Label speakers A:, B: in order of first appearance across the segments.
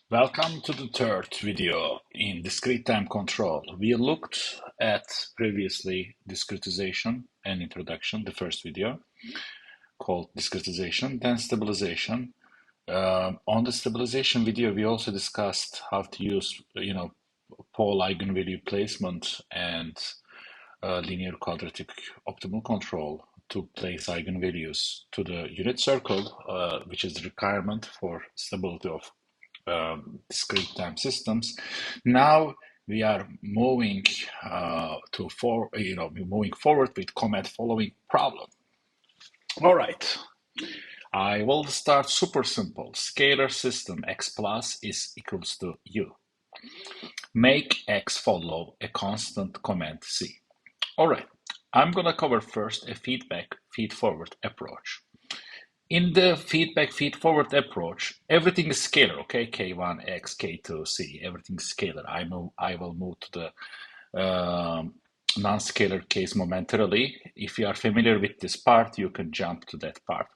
A: Welcome to the third video in discrete time control. We looked at previously discretization and introduction, the first video called discretization, then stabilization. On the stabilization video, we also discussed how to use, pole eigenvalue placement and linear quadratic optimal control to place eigenvalues to the unit circle, which is the requirement for stability of discrete time systems. Now we are moving moving forward with command following problem. All right, I will start super simple. Scalar system x plus is equals to u. Make x follow a constant command c. All right, I'm gonna cover first a feedback feed-forward approach. In the feedback feed-forward approach, everything is scalar, okay? K1, X, K2, C, everything is scalar. I will move to the non-scalar case momentarily. If you are familiar with this part, you can jump to that part.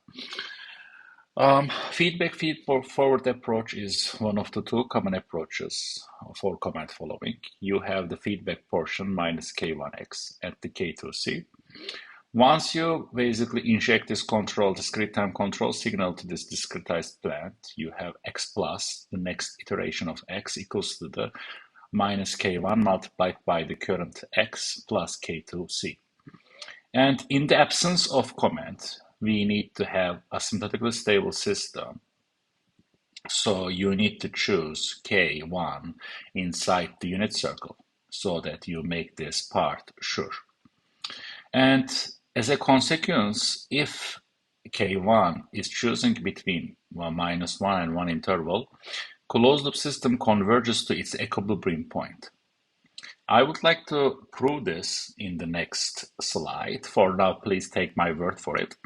A: Feedback feed-forward approach is one of the two common approaches for command following. You have the feedback portion minus K1X and the K2C. Once you basically inject this discrete time control signal to this discretized plant, you have x plus, the next iteration of x equals to the minus k1 multiplied by the current x plus k2c. And in the absence of command, we need to have a asymptotically stable system. So you need to choose k1 inside the unit circle so that you make this part sure. And as a consequence, if K1 is choosing between minus 1 and 1 interval, closed loop system converges to its equilibrium point. I would like to prove this in the next slide. For now, please take my word for it.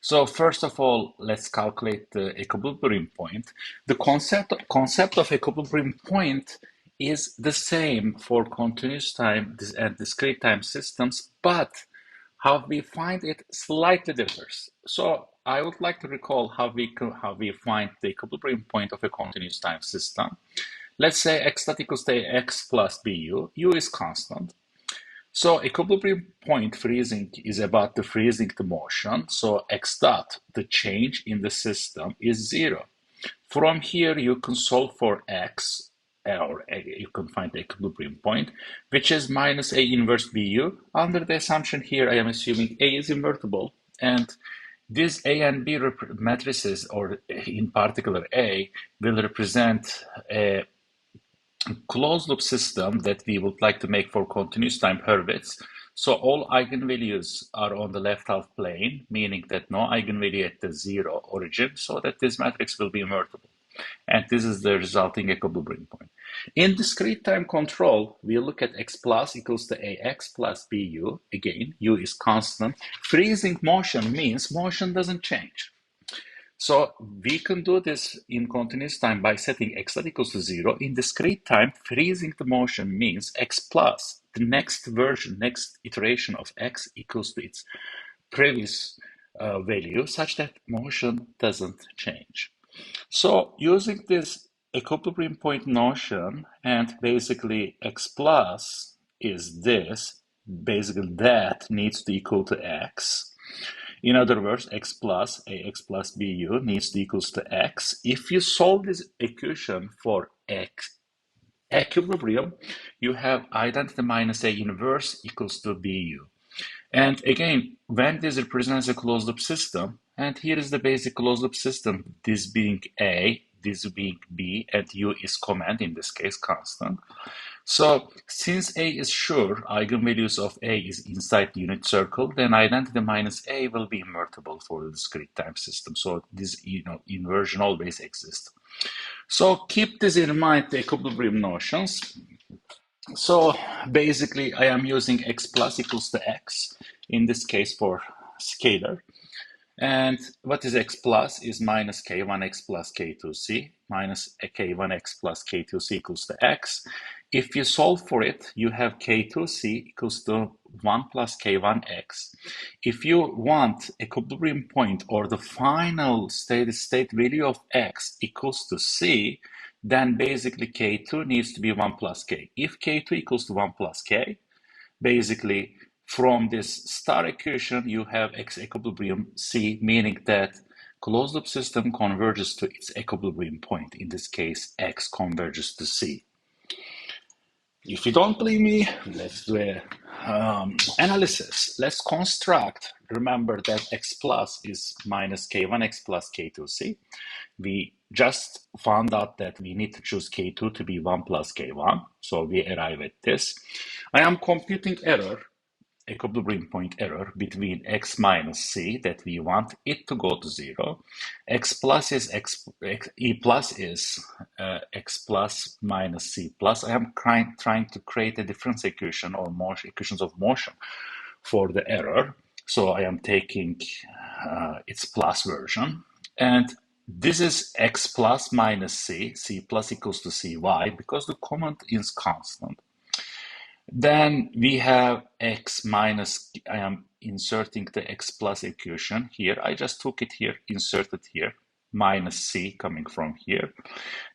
A: So first of all, let's calculate the equilibrium point. The concept of equilibrium point is the same for continuous time and discrete time systems, but how we find it slightly differs. So I would like to recall how we find the equilibrium point of a continuous time system. Let's say x dot equals to x plus bu. U is constant. So equilibrium point freezing is about the freezing the motion. So x dot, the change in the system, is 0. From here, you can solve for x, or you can find the equilibrium point, which is minus A inverse BU. Under the assumption here, I am assuming A is invertible, and these A and B matrices, or in particular A, will represent a closed loop system that we would like to make for continuous time Hurwitz. So all eigenvalues are on the left half plane, meaning that no eigenvalue at the 0 origin, so that this matrix will be invertible. And this is the resulting equilibrium point. In discrete time control, we look at x plus equals to ax plus bu. Again, u is constant. Freezing motion means motion doesn't change. So we can do this in continuous time by setting x dot equals to 0. In discrete time, freezing the motion means x plus the next version, next iteration of x equals to its previous value, such that motion doesn't change. So using this equilibrium point notion, and basically x plus is this, basically that needs to equal to x. In other words, x plus ax plus bu needs to equals to x. If you solve this equation for x equilibrium, you have identity minus a inverse equals to bu. And again, when this represents a closed loop system, and here is the basic closed loop system, this being A, this being B, and U is command, in this case, constant. So since A is sure, eigenvalues of A is inside the unit circle, then identity minus A will be invertible for the discrete time system. So this inversion always exists. So keep this in mind, the equilibrium notions. So basically, I am using x plus equals to x, in this case for scalar. And what is x plus is minus k1x plus k2c, minus k1x plus k2c equals to x. If you solve for it, you have k2c equals to 1 plus k1x. If you want equilibrium point or the final steady state value of x equals to c, then basically k2 needs to be 1 plus k. If k2 equals to 1 plus k, basically from this star equation you have x equilibrium c, meaning that closed loop system converges to its equilibrium point. In this case, x converges to c. If you don't believe me, let's do a analysis. Let's construct. Remember that x plus is minus k1x plus k2c. We just found out that we need to choose k2 to be 1 plus k1. So we arrive at this. I am computing error, equilibrium point error between x minus c, that we want it to go to 0. X plus is e plus is x plus minus c plus. I am trying to create a difference equation or equations of motion for the error. So I am taking its plus version. And this is x plus minus c, c plus equals to cy, because the comment is constant. Then we have x minus, I am inserting the x plus equation here. I just took it here, inserted here, minus c coming from here.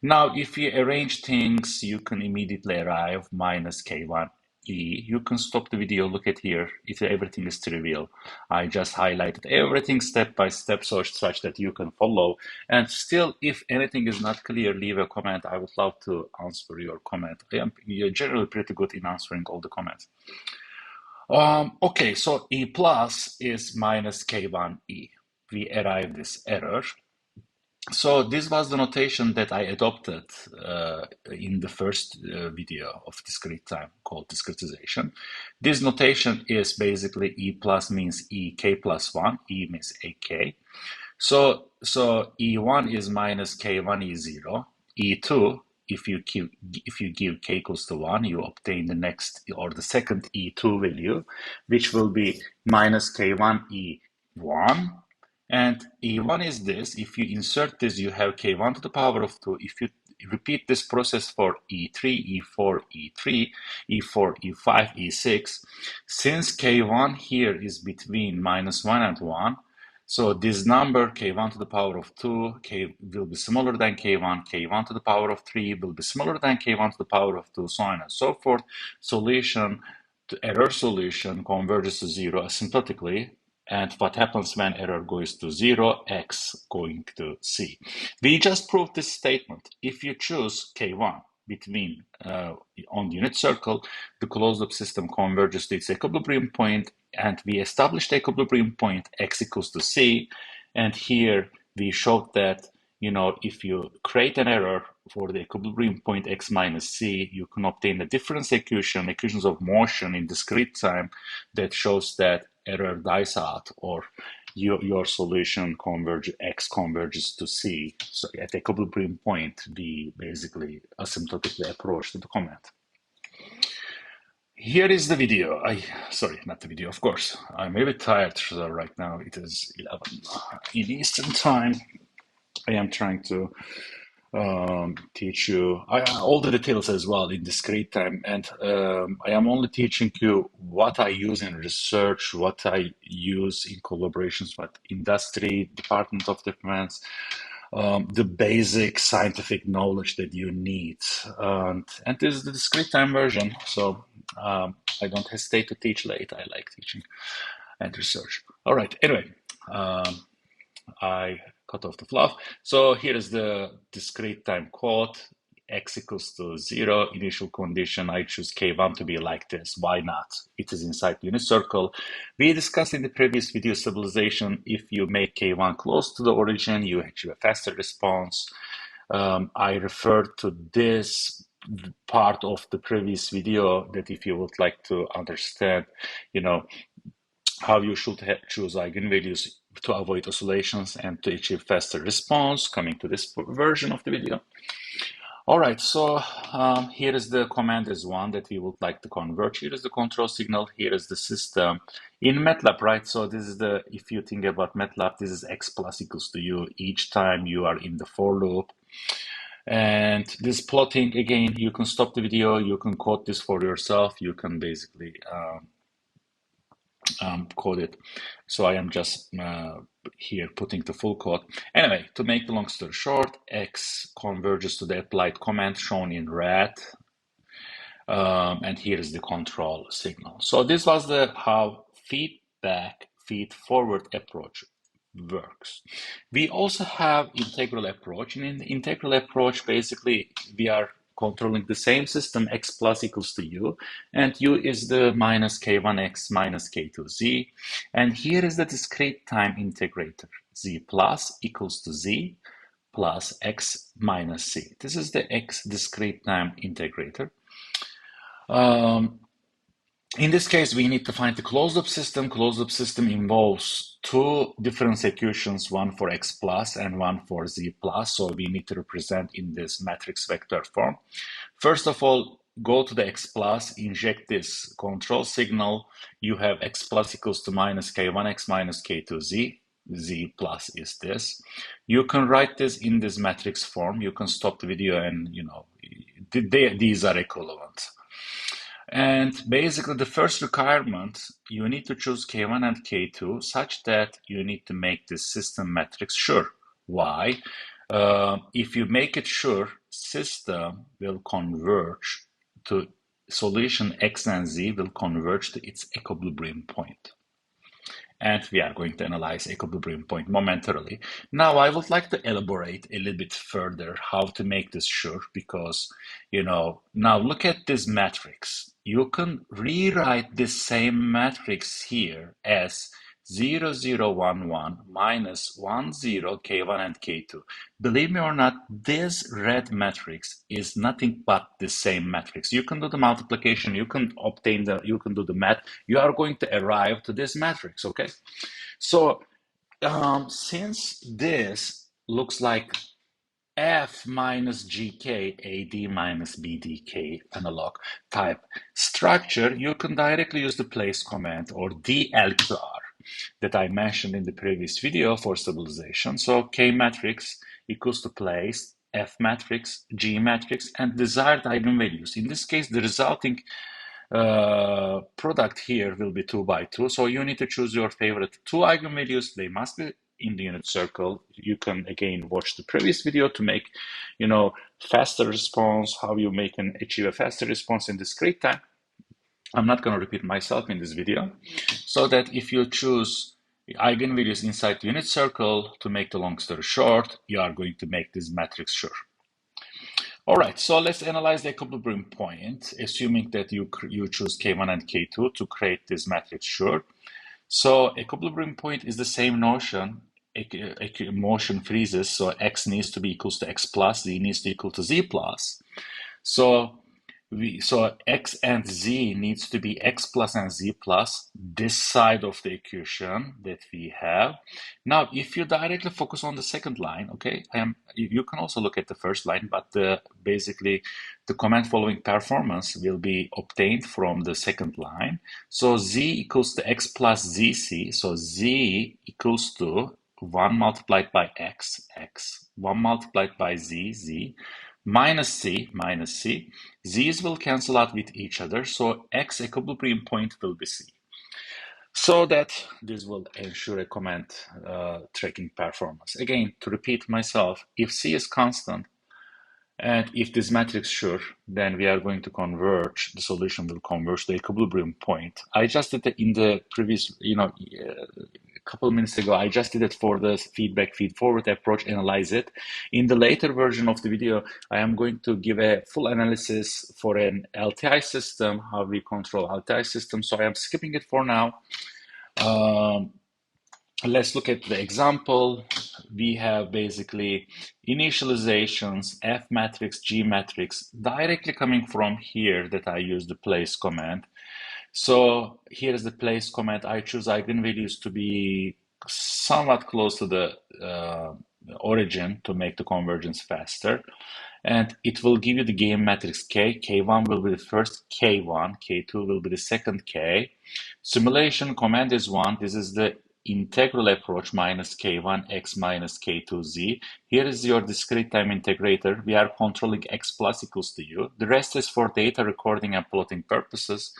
A: Now, if you arrange things, you can immediately arrive minus k1e. You can stop the video, look at here, if everything is trivial. I just highlighted everything step by step such that you can follow. And still, if anything is not clear, leave a comment. I would love to answer your comment. I am generally pretty good in answering all the comments. Okay, so e plus is minus k1e. We arrive this error. So this was the notation that I adopted in the first video of discrete time called discretization. This notation is basically e plus means ek plus 1, e means ak. So e1 is minus k1 e0, e2, if you give k equals to 1, you obtain the next or the second e2 value, which will be minus k1 e1. And E1 is this. If you insert this, you have K1 to the power of 2. If you repeat this process for E3, E4, E3, E4, E5, E6, since K1 here is between minus 1 and 1, so this number, K1 to the power of 2, K will be smaller than K1, K1 to the power of 3 will be smaller than K1 to the power of 2, so on and so forth. Solution, the error solution converges to 0 asymptotically. And what happens when error goes to 0, x going to c. We just proved this statement. If you choose k1 between on the unit circle, the closed loop system converges to its equilibrium point, and we established the equilibrium point x equals to c. And here we showed that, you know, if you create an error for the equilibrium point x minus c, you can obtain a difference equation, equations of motion in discrete time, that shows that error dies out, or your solution x converges to c. So at equilibrium point, we basically asymptotically approach to the comment. Here is the video. Sorry, not the video, of course. I'm a bit tired, so right now it is 11 in Eastern time. I am trying to teach you all the details as well in discrete time, and I am only teaching you what I use in research, what I use in collaborations with industry, Department of Defense, the basic scientific knowledge that you need, and this is the discrete time version, so I don't hesitate to teach late. I like teaching and research. All right, anyway, I cut off the fluff. So here is the discrete time code. X equals to 0, initial condition. I choose K1 to be like this. Why not? It is inside the unit circle. We discussed in the previous video stabilization, if you make K1 close to the origin, you achieve a faster response. I referred to this part of the previous video, that if you would like to understand, you know, how you should choose eigenvalues to avoid oscillations and to achieve faster response, coming to this version of the video. All right, so here is the command is one that we would like to convert. Here is the control signal. Here is the system in MATLAB, right? So this is the, if you think about MATLAB, this is x plus equals to u each time you are in the for loop. And this plotting, again, you can stop the video, you can code this for yourself. You can basically coded. So I am just here putting the full code. Anyway, to make the long story short, X converges to the applied command shown in red. And here is the control signal. So this was the how feedback feed forward approach works. We also have integral approach, and in the integral approach, basically we are controlling the same system x plus equals to u, and u is the minus k1x minus k2z, and here is the discrete time integrator, z plus equals to z plus x minus c. This is the x discrete time integrator. In this case, we need to find the closed-loop system. Closed-loop system involves two different equations, one for x plus and one for z plus. So we need to represent in this matrix vector form. First of all, go to the x plus, inject this control signal. You have x plus equals to minus k1x minus k2z. Z plus is this. You can write this in this matrix form. You can stop the video and, these are equivalent. And basically, the first requirement, you need to choose K1 and K2 such that you need to make this system matrix sure. Why? If you make it sure, system will converge to solution X and Z will converge to its equilibrium point. And we are going to analyze equilibrium point momentarily. Now, I would like to elaborate a little bit further how to make this sure, because, now look at this matrix. You can rewrite this same matrix here as 0, 0, 1, 1 minus 1, 0, K1 and K2. Believe me or not, this red matrix is nothing but the same matrix. You can do the multiplication, you can do the math, you are going to arrive to this matrix, okay? So, since this looks like F minus GK, AD minus BDK analog type structure, you can directly use the place command or DLQR that I mentioned in the previous video for stabilization. So K matrix equals to place, F matrix, G matrix, and desired eigenvalues. In this case, the resulting product here will be 2 by 2. So you need to choose your favorite two eigenvalues. They must be in the unit circle. You can again watch the previous video to make, faster response, how you achieve a faster response in discrete time. I'm not going to repeat myself in this video. So that if you choose eigenvalues inside the unit circle, to make the long story short, you are going to make this matrix sure. All right, so let's analyze the equilibrium point, assuming that you choose K1 and K2 to create this matrix sure. So equilibrium point is the same notion. Motion freezes, so x needs to be equals to x plus, z needs to equal to z plus. So x and z needs to be x plus and z plus, this side of the equation that we have. Now, if you directly focus on the second line, okay, you can also look at the first line, but basically the command following performance will be obtained from the second line. So z equals to x plus zc, so z equals to 1 multiplied by x, 1 multiplied by z, minus c, z's will cancel out with each other, so x equilibrium point will be c. So that this will ensure a command tracking performance. Again, to repeat myself, if c is constant, and if this matrix sure, then we are going to converge, the solution will converge the equilibrium point. I just did it in the previous, a couple of minutes ago, I just did it for the feedback feed forward approach, analyze it. In the later version of the video, I am going to give a full analysis for an LTI system, how we control LTI system. So I am skipping it for now. Let's look at the example. We have basically initializations, F matrix, G matrix, directly coming from here that I use the place command. So here is the place command. I choose eigenvalues to be somewhat close to the origin to make the convergence faster. And it will give you the game matrix K. K1 will be the first K1, K2 will be the second K. Simulation command is 1. This is the integral approach minus K1 x minus K2 z. Here is your discrete time integrator. We are controlling x plus equals to u. The rest is for data recording and plotting purposes.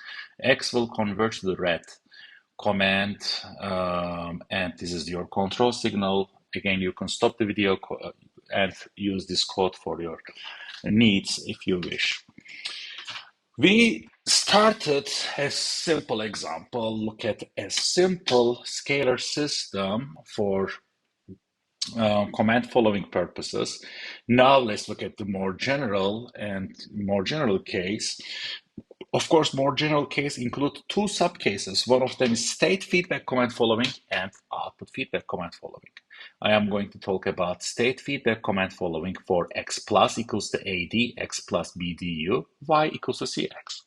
A: X will converge to the red. command, and this is your control signal. Again, you can stop the video and use this code for your needs if you wish. We started a simple example, look at a simple scalar system for command following purposes. Now let's look at the more general case. Of course, more general case include two subcases. One of them is state feedback command following and output feedback command following. I am going to talk about state feedback command following for x plus equals to AD, x plus BDU, y equals to CX.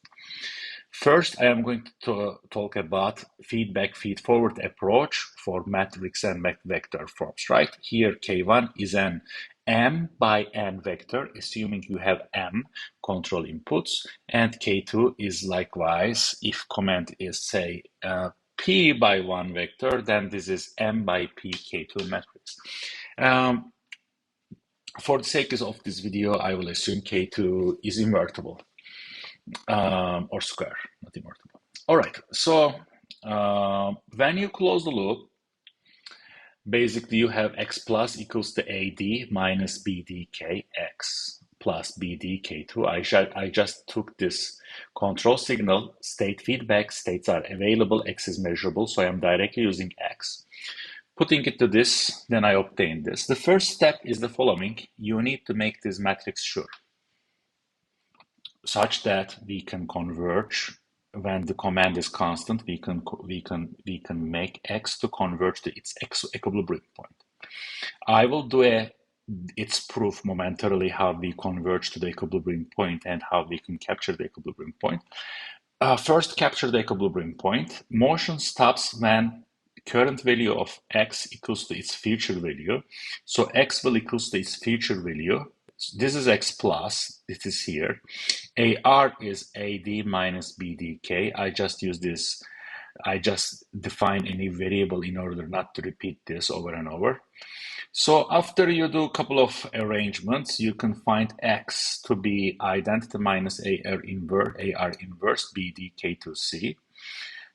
A: First, I am going to talk about feedback feed-forward approach for matrix and vector forms, right? Here, K1 is an M by N vector, assuming you have M control inputs, and K2 is likewise, if command is, say, P by 1 vector, then this is M by P K2 matrix. For the sake of this video, I will assume K2 is invertible. Or square, not invertible. All right, so when you close the loop, basically you have x plus equals to AD minus BDK x plus BDK2. I just took this control signal, state feedback, states are available, x is measurable, so I am directly using x. Putting it to this, then I obtain this. The first step is the following. You need to make this matrix sure, such that we can converge when the command is constant. We can make x to converge to its equilibrium point. I will do its proof momentarily how we converge to the equilibrium point and how we can capture the equilibrium point. First, capture the equilibrium point. Motion stops when current value of x equals to its future value. So x will equals to its future value. This is x plus, it is here. AR is AD minus BDK. I just use this, I just define any variable in order not to repeat this over and over. So after you do a couple of arrangements, you can find x to be identity minus AR inverse BDK2C.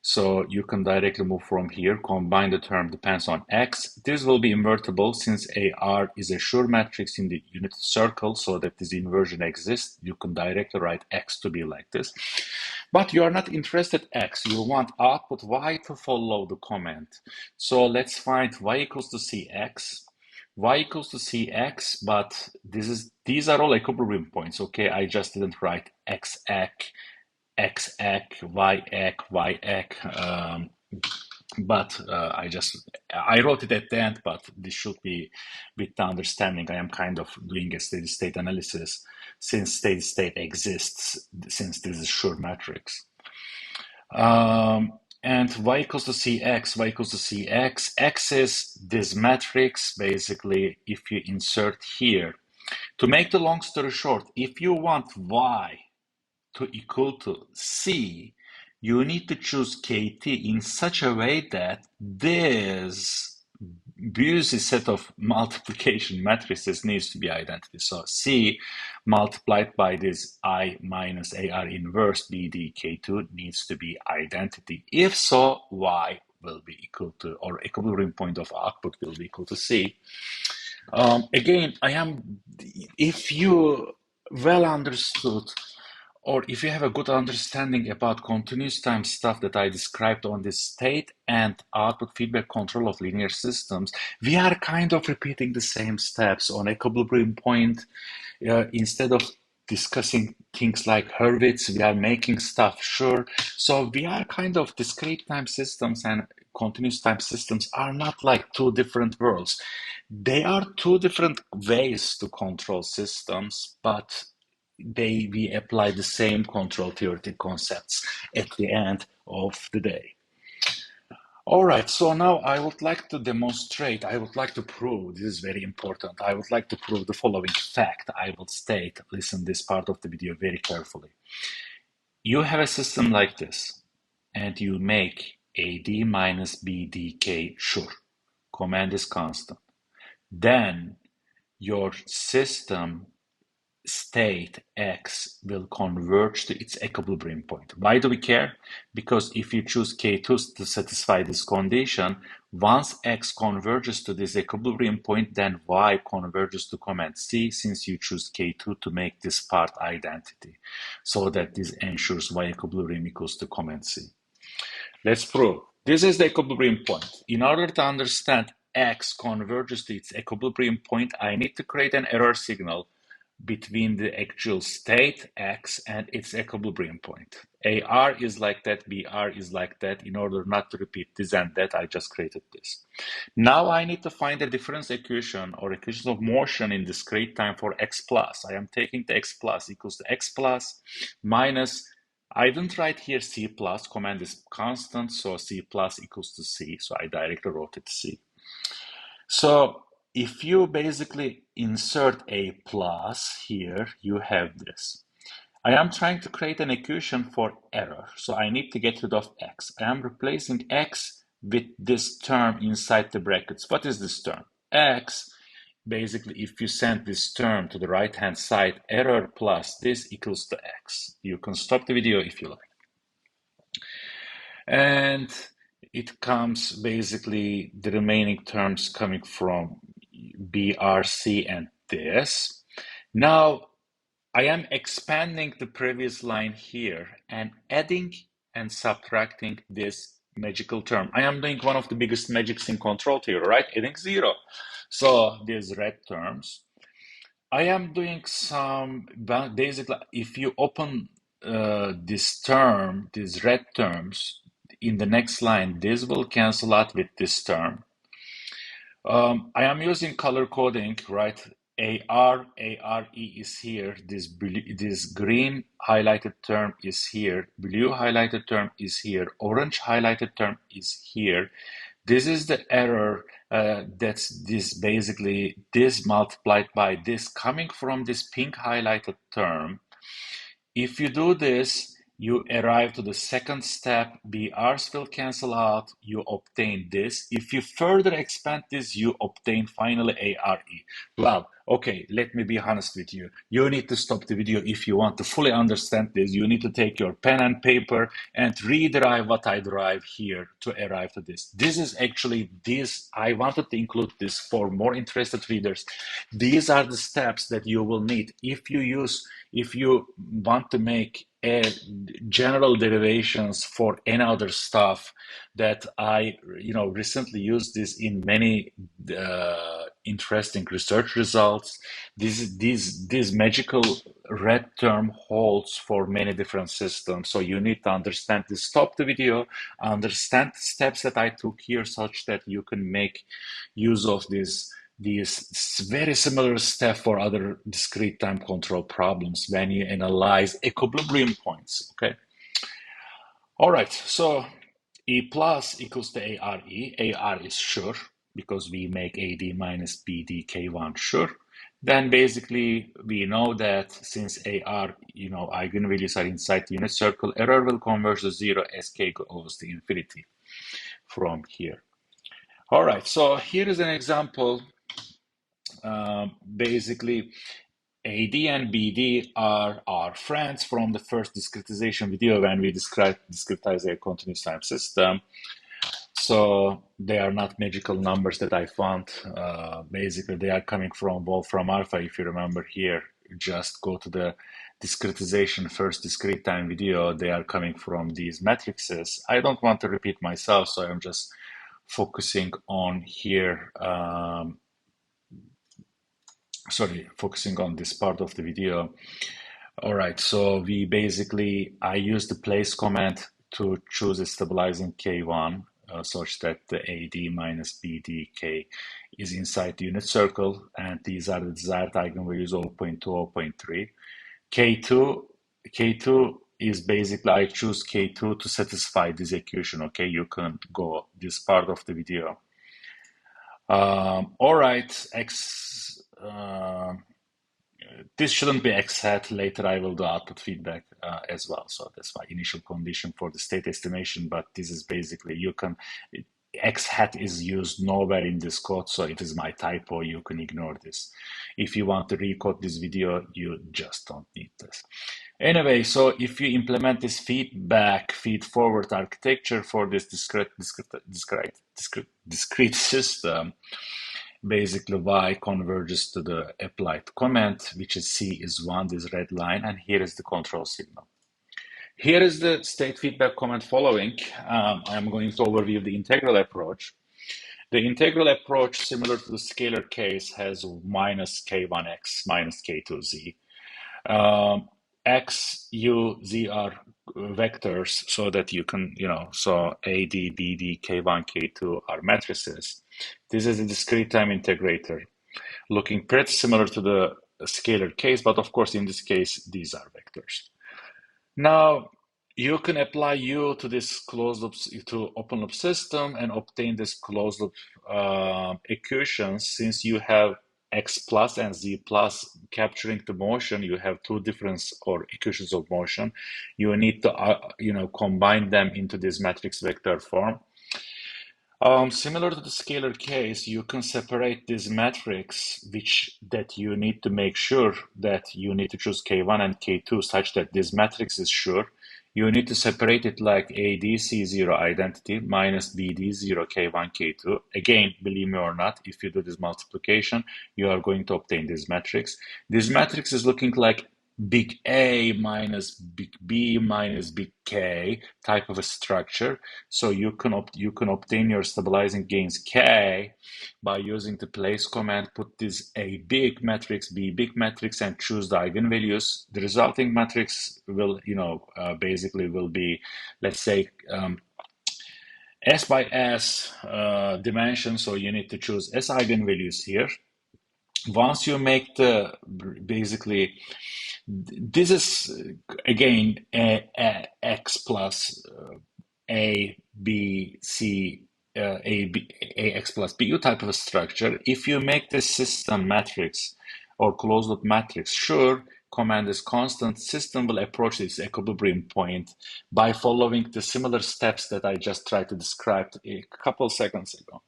A: So you can directly move from here, combine the term depends on x. This will be invertible since AR is a sure matrix in the unit circle, so that this inversion exists. You can directly write x to be like this. But you are not interested x, you want output y to follow the command. So let's find y equals to cx. Y equals to cx, but these are all equilibrium points, okay? I just didn't write x x ek, y ek, y ek, but I wrote it at the end, but this should be with the understanding I am kind of doing a steady state analysis since steady state exists, since this is a sure matrix. And y equals to cx, x is this matrix, basically, if you insert here. To make the long story short, if you want y to equal to C, you need to choose KT in such a way that this Busy set of multiplication matrices needs to be identity. So C multiplied by this I minus AR inverse BDK2 needs to be identity. If so, Y will be equal to, or equilibrium point of output will be equal to C. Again, if you well understood, or if you have a good understanding about continuous time stuff that I described on this state and output feedback control of linear systems, we are kind of repeating the same steps on equilibrium point. Instead of discussing things like Hurwitz, we are making stuff sure. So we are kind of discrete time systems and continuous time systems are not like two different worlds. They are two different ways to control systems, but we apply the same control theoretic concepts at the end of the day. All right, so now I would like to demonstrate, I would like to prove, this is very important, I would like to prove the following fact. I will state, listen this part of the video very carefully. You have a system like this, and you make AD minus BDK sure. Command is constant. Then your system state X will converge to its equilibrium point. Why do we care? Because if you choose K2 to satisfy this condition, once X converges to this equilibrium point, then Y converges to comment C, since you choose K2 to make this part identity, so that this ensures Y equilibrium equals to comment C. Let's prove. This is the equilibrium point. In order to understand X converges to its equilibrium point, I need to create an error signal between the actual state X and its equilibrium point. AR is like that, BR is like that. In order not to repeat this and that, I just created this. Now I need to find a difference equation or equation of motion in discrete time for X plus. I am taking the X plus equals to X plus minus, I didn't write here C plus, command is constant, so C plus equals to C, so I directly wrote it C. So if you basically insert a plus here, you have this. I am trying to create an equation for error, so I need to get rid of X. I am replacing X with this term inside the brackets. What is this term? X, basically, if you send this term to the right-hand side, error plus this equals to X. You can stop the video if you like. And it comes basically the remaining terms coming from BRC and this. Now I am expanding the previous line here and adding and subtracting this magical term. I am doing one of the biggest magics in control theory, right? Adding 0. So these red terms. I am doing some, basically, if you open this term, these red terms, in the next line, this will cancel out with this term. I am using color coding, right? AR is here. This green highlighted term is here. Blue highlighted term is here. Orange highlighted term is here. This is the error. That's this basically this multiplied by this coming from this pink highlighted term. If you do this, you arrive to the second step. BRs will cancel out. You obtain this. If you further expand this, you obtain finally ARE. Well, okay, let me be honest with you. You need to stop the video if you want to fully understand this. You need to take your pen and paper and rederive what I derive here to arrive to this. This is actually this. I wanted to include this for more interested readers. These are the steps that you will need if you want to make general derivations for any other stuff that I recently used this in many interesting research results. This magical red term holds for many different systems, so you need to understand this. Stop the video, understand the steps that I took here such that you can make use of these very similar step for other discrete time control problems when you analyze equilibrium points. Okay. All right. So E plus equals to ARE. AR is sure because we make AD minus BD K1 sure. Then basically we know that since AR, eigenvalues are inside the unit circle, error will converge to 0 as K goes to infinity from here. All right. So here is an example. Basically, AD and BD are our friends from the first discretization video when we discretize a continuous time system. So they are not magical numbers that I found. Basically, they are coming from Wolfram Alpha. If you remember here, just go to the discretization first discrete time video. They are coming from these matrices. I don't want to repeat myself, so I'm just focusing on here. Focusing on this part of the video. All right, so I use the place command to choose a stabilizing K1 such that the AD minus BDK is inside the unit circle, and these are the desired eigenvalues 0.2, 0.3. K2 is basically, I choose K2 to satisfy this equation, okay? You can go this part of the video. All right, this shouldn't be X hat. Later I will do output feedback as well. So that's my initial condition for the state estimation. But this is basically, X hat is used nowhere in this code, so it is my typo. You can ignore this. If you want to recode this video, you just don't need this. Anyway, so if you implement this feedback, feed-forward architecture for this discrete system, basically Y converges to the applied comment, which is C is 1, this red line, and here is the control signal. Here is the state feedback comment following. I'm going to overview the integral approach. The integral approach, similar to the scalar case, has minus k1x minus k2z. X, U, Z are vectors so that you can, so A, D, B, D, K1, K2 are matrices. This is a discrete time integrator, looking pretty similar to the scalar case, but of course, in this case, these are vectors. Now, you can apply U to this closed loop, to open loop system and obtain this closed loop equations. Since you have X plus and Z plus capturing the motion, you have two difference or equations of motion. You need to, combine them into this matrix vector form. Similar to the scalar case, you can separate this matrix, that you need to make sure that you need to choose K1 and K2 such that this matrix is sure. You need to separate it like ADC0 identity minus BD0 K1 K2. Again, believe me or not, if you do this multiplication, you are going to obtain this matrix. This matrix is looking like big A minus big B minus big K type of a structure. So you can obtain your stabilizing gains K by using the place command, put this A big matrix, B big matrix, and choose the eigenvalues. The resulting matrix will, basically will be, let's say, S by S dimension. So you need to choose S eigenvalues here. Once you make the, basically, this is again X plus A, B, C, Ax plus Bu type of a structure. If you make this system matrix or closed loop matrix sure, command is constant, system will approach this equilibrium point by following the similar steps that I just tried to describe a couple seconds ago.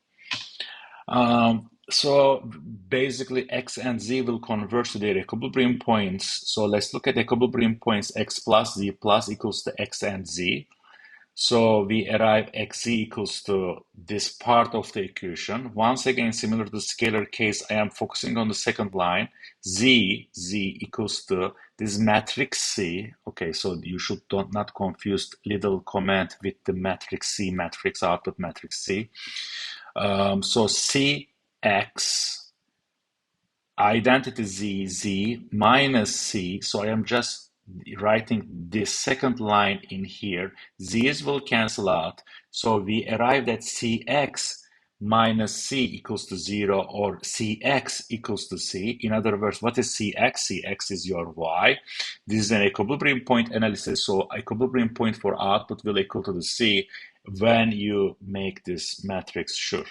A: So basically X and Z will converge to their equilibrium points. So let's look at equilibrium points X plus Z plus equals to X and Z. So we arrive Xz equals to this part of the equation. Once again, similar to the scalar case, I am focusing on the second line. Z equals to this matrix C. Okay, so you should not confuse little comment with the matrix C matrix, output matrix C. So Cx identity Z minus C. So I am just writing this second line in here. Z's will cancel out. So we arrived at Cx minus C equals to 0 or Cx equals to C. In other words, what is Cx? Cx is your Y. This is an equilibrium point analysis. So equilibrium point for output will equal to the C when you make this matrix sure.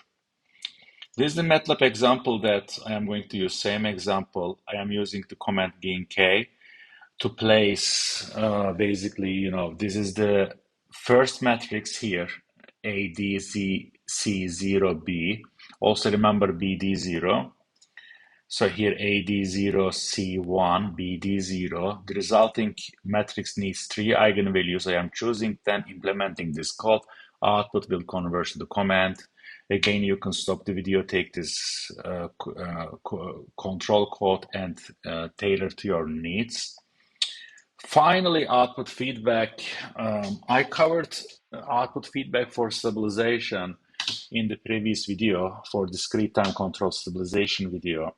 A: This is the MATLAB example that I am going to use. Same example. I am using the command gain K to place, basically, this is the first matrix here, ADC0B. Also remember BD0. So here AD0, C1, BD0. The resulting matrix needs 3 eigenvalues. I am choosing 10, implementing this code. Output will converge to the command. Again, you can stop the video, take this control code and tailor to your needs. Finally, output feedback. I covered output feedback for stabilization in the previous video, for discrete time control stabilization video.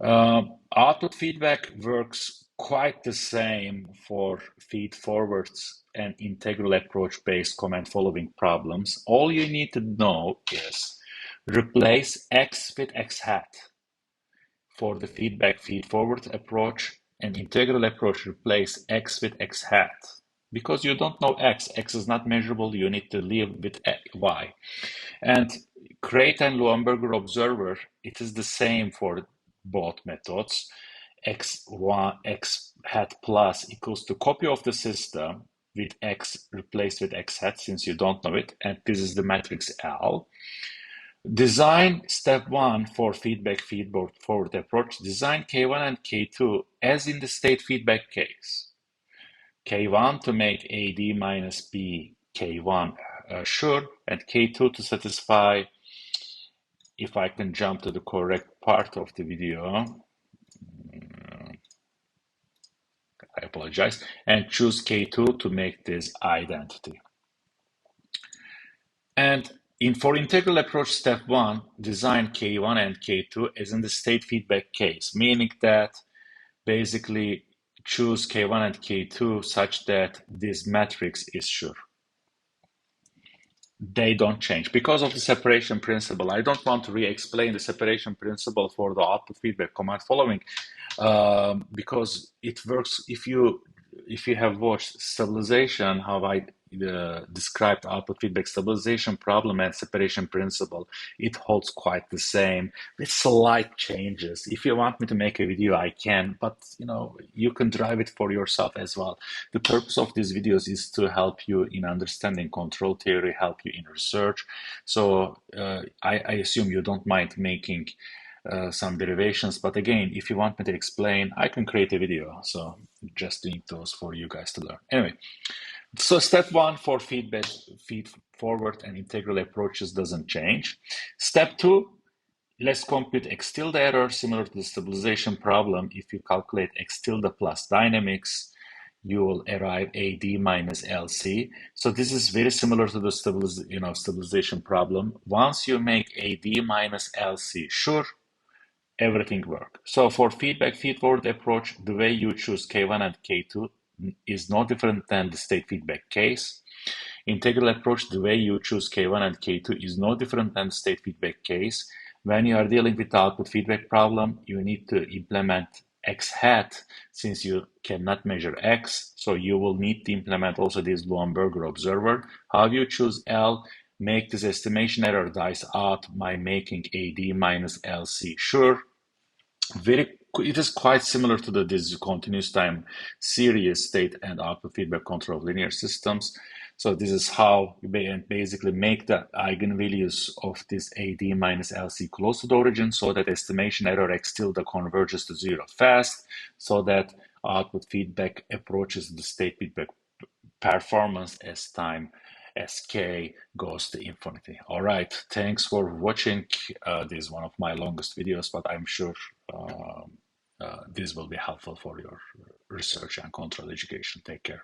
A: Output feedback works quite the same for feed forwards and integral approach based command following problems. All you need to know is replace X with X hat for the feedback feed forward approach, and integral approach replace X with X hat. Because you don't know X is not measurable, you need to live with Y. And Crate and Luamberger observer, it is the same for both methods. X1, X hat plus equals to copy of the system. with x replaced with x hat since you don't know it, and this is the matrix L. Design step 1 for feedback feed-forward approach. Design K1 and K2 as in the state feedback case. K1 to make AD minus B K1 sure, and K2 to satisfy, if I can jump to the correct part of the video, I apologize, and choose K2 to make this identity. And for integral approach step 1, design K1 and K2 as in the state feedback case, meaning that basically choose K1 and K2 such that this matrix is sure. They don't change because of the separation principle. I don't want to re-explain the separation principle for the output feedback command following because it works. If you have watched stabilization, how I described output feedback stabilization problem and separation principle, it holds quite the same with slight changes. If you want me to make a video, I can, but you can drive it for yourself as well. The purpose of these videos is to help you in understanding control theory, help you in research. So I assume you don't mind making some derivations, but again, if you want me to explain, I can create a video. So just doing those for you guys to learn. Anyway, so step 1 for feed forward and integral approaches doesn't change. Step 2, let's compute x tilde error, similar to the stabilization problem. If you calculate x tilde plus dynamics, you will arrive AD minus LC. So this is very similar to the stabilization problem. Once you make AD minus LC sure, everything works. So for feedback feed-forward approach, the way you choose K1 and K2 is no different than the state feedback case. Integral approach, the way you choose K1 and K2 is no different than the state feedback case. When you are dealing with the output feedback problem, you need to implement x hat since you cannot measure x. So you will need to implement also this Luenberger observer. How you choose L? Make this estimation error dice out by making AD minus LC sure. It is quite similar to this continuous time series state and output feedback control of linear systems. So this is how you basically make the eigenvalues of this AD minus LC close to the origin so that estimation error x tilde converges to 0 fast, so that output feedback approaches the state feedback performance as time as k goes to infinity. All right, thanks for watching. This is one of my longest videos, but I'm sure this will be helpful for your research and control education. Take care.